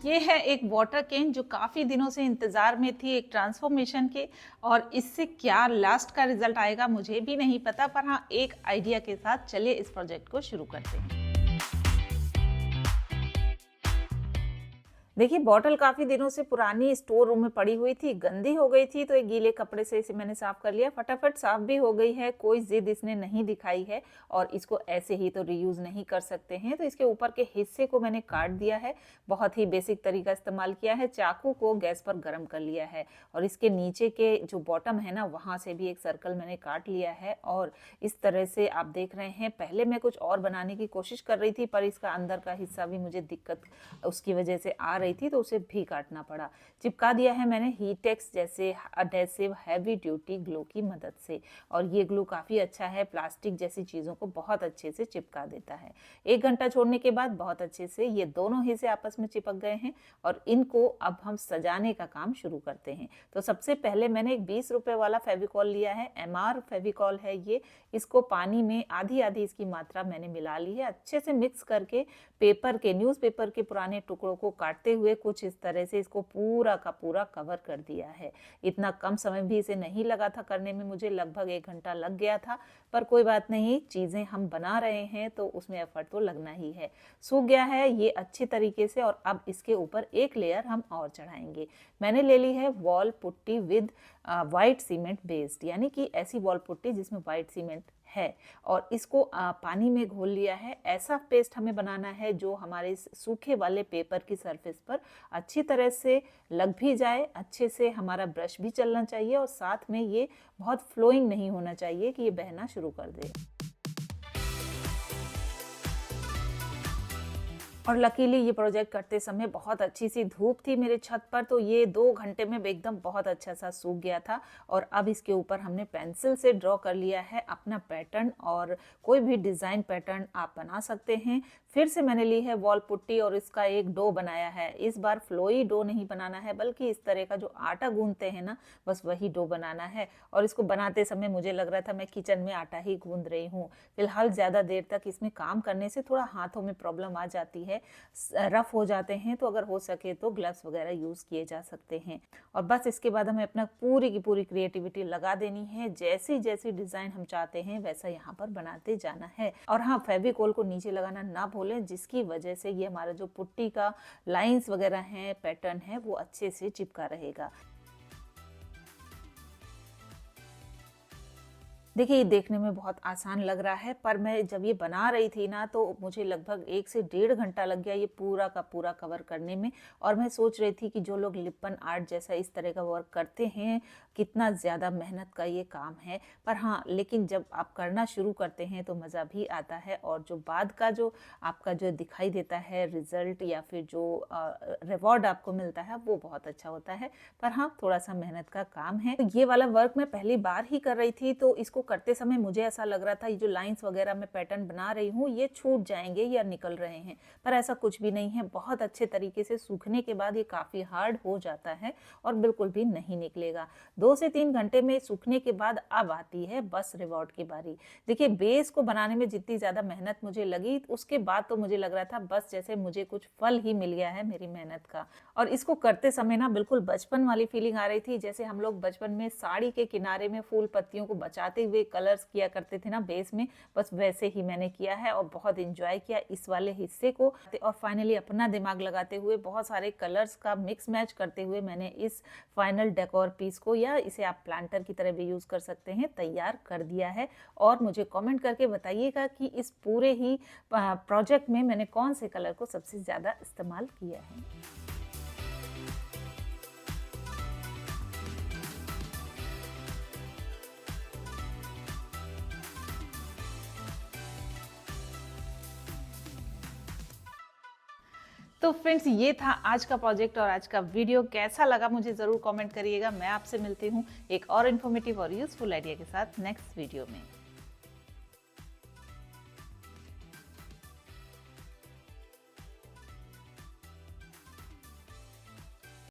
ये है एक वाटर कैन जो काफ़ी दिनों से इंतज़ार में थी एक ट्रांसफॉर्मेशन के। और इससे क्या लास्ट का रिजल्ट आएगा मुझे भी नहीं पता, पर हाँ एक आइडिया के साथ चलिए इस प्रोजेक्ट को शुरू करते हैं। देखिए, बॉटल काफ़ी दिनों से पुरानी स्टोर रूम में पड़ी हुई थी, गंदी हो गई थी, तो एक गीले कपड़े से इसे मैंने साफ़ कर लिया। फटाफट साफ़ भी हो गई है, कोई ज़िद इसने नहीं दिखाई है और इसको ऐसे ही तो रीयूज़ नहीं कर सकते हैं। तो इसके ऊपर के हिस्से को मैंने काट दिया है, बहुत ही बेसिक तरीका इस्तेमाल किया है। चाकू को गैस पर गर्म कर लिया है और इसके नीचे के जो बॉटम है ना, वहाँ से भी एक सर्कल मैंने काट लिया है। और इस तरह से आप देख रहे हैं, पहले मैं कुछ और बनाने की कोशिश कर रही थी, पर इसका अंदर का हिस्सा भी मुझे दिक्कत उसकी वजह से आ रही थी, तो उसे भी काटना पड़ा। चिपका दिया है मैंने हीटेक्स जैसे अडेसिव हैवी ड्यूटी ग्लू की मदद से, और ये ग्लू काफ़ी अच्छा है, प्लास्टिक जैसी चीज़ों को बहुत अच्छे से चिपका देता है। 1 घंटा छोड़ने के बाद बहुत अच्छे से ये दोनों हिस्से आपस में चिपक गए हैं और इनको अब हम सजाने का काम शुरू करते हैं। तो सबसे पहले मैंने एक 20 रुपए वाला फेविकॉल लिया है, MR फेविकॉल है ये। इसको पानी में आधी आधी इसकी मात्रा मैंने मिला ली है। अच्छे से मिक्स करके न्यूज़पेपर के पुराने टुकड़ों को काटते हुए कुछ इस तरह से इसको पूरा का पूरा कवर कर दिया है। इतना कम समय भी इसे नहीं लगा था करने में, मुझे लगभग 1 घंटा लग गया था, पर कोई बात नहीं, चीज़ें हम बना रहे हैं तो उसमें एफर्ट तो लगना ही है। सूख गया है ये अच्छे तरीके से और अब इसके ऊपर एक लेयर हम और चढ़ाएंगे। मैंने ले ली है wall putty with white cement based, यानी कि ऐसी वॉल पुट्टी जिसमें वाइट सीमेंट है, और इसको पानी में घोल लिया है। ऐसा पेस्ट हमें बनाना है जो हमारे सूखे वाले पेपर की सरफेस पर अच्छी तरह से लग भी जाए, अच्छे से हमारा ब्रश भी चलना चाहिए और साथ में ये बहुत फ्लोइंग नहीं होना चाहिए कि ये बहना शुरू कर दे। और लकीली ये प्रोजेक्ट करते समय बहुत अच्छी सी धूप थी मेरे छत पर, तो ये 2 घंटे में एकदम बहुत अच्छा सा सूख गया था। और अब इसके ऊपर हमने पेंसिल से ड्रॉ कर लिया है अपना पैटर्न, और कोई भी डिज़ाइन पैटर्न आप बना सकते हैं। फिर से मैंने ली है वॉल पुट्टी और इसका एक डो बनाया है। इस बार फ्लोई डो नहीं बनाना है, बल्कि इस तरह का जो आटा गूंथते हैं ना, बस वही डो बनाना है। और इसको बनाते समय मुझे लग रहा था मैं किचन में आटा ही गूंथ रही हूँ। फिलहाल ज़्यादा देर तक इसमें काम करने से थोड़ा हाथों में प्रॉब्लम आ जाती है, रफ हो जाते हैं, तो अगर हो सके तो ग्लव्स वगैरह यूज़ किए जा सकते हैं। और बस इसके बाद हमें अपना पूरी की पूरी क्रिएटिविटी लगा देनी है, जैसी जैसी डिज़ाइन हम चाहते हैं वैसा यहाँ पर बनाते जाना है। और हाँ, फेविकोल को नीचे लगाना ना भूलें, जिसकी वजह से ये हमारा जो पुट्टी का लाइंस वगैरह हैं, पैटर्न है, वो अच्छे से चिपका रहेगा। देखिए, ये देखने में बहुत आसान लग रहा है, पर मैं जब ये बना रही थी ना, तो मुझे लगभग 1 से 1.5 घंटा लग गया ये पूरा का पूरा कवर करने में। और मैं सोच रही थी कि जो लोग लिप्पन आर्ट जैसा इस तरह का वर्क करते हैं, कितना ज़्यादा मेहनत का ये काम है। पर हाँ, लेकिन जब आप करना शुरू करते हैं तो मज़ा भी आता है, और जो बाद का जो आपका जो दिखाई देता है रिज़ल्ट या फिर जो रिवॉर्ड आपको मिलता है, वो बहुत अच्छा होता है। पर हाँ, थोड़ा सा मेहनत का काम है। तो ये वाला वर्क मैं पहली बार ही कर रही थी, तो इसको करते समय मुझे ऐसा लग रहा था ये जो लाइंस वगैरह मैं पैटर्न बना रही हूँ ये छूट जाएंगे या निकल रहे हैं, पर ऐसा कुछ भी नहीं है। बहुत अच्छे तरीके से सूखने के बाद ये काफ़ी हार्ड हो जाता है और बिल्कुल भी नहीं निकलेगा। 2 से 3 घंटे में सूखने के बाद अब आती है बस रिवॉर्ड की बारी। देखिए, बेस को बनाने में जितनी ज़्यादा मेहनत मुझे लगी, उसके बाद तो मुझे लग रहा था बस जैसे मुझे कुछ फल ही मिल गया है मेरी मेहनत का। और इसको करते समय ना बिल्कुल बचपन वाली फीलिंग आ रही थी, जैसे हम लोग बचपन में साड़ी के किनारे में फूल पत्तियों को बचाते हुए कलर्स किया करते थे ना बेस में, बस वैसे ही मैंने किया है और बहुत एंजॉय किया इस वाले हिस्से को। और फाइनली अपना दिमाग लगाते हुए बहुत सारे कलर्स का मिक्स मैच करते हुए मैंने इस फाइनल डेकोर पीस को, या इसे आप प्लांटर की तरह भी यूज़ कर सकते हैं, तैयार कर दिया है। और मुझे कमेंट करके बताइएगा कि इस पूरे ही प्रोजेक्ट में मैंने कौन से कलर को सबसे ज़्यादा इस्तेमाल किया है। तो फ्रेंड्स, ये था आज का प्रोजेक्ट और आज का वीडियो। कैसा लगा मुझे ज़रूर कमेंट करिएगा। मैं आपसे मिलती हूँ एक और इन्फॉर्मेटिव और यूज़फुल आइडिया के साथ नेक्स्ट वीडियो में।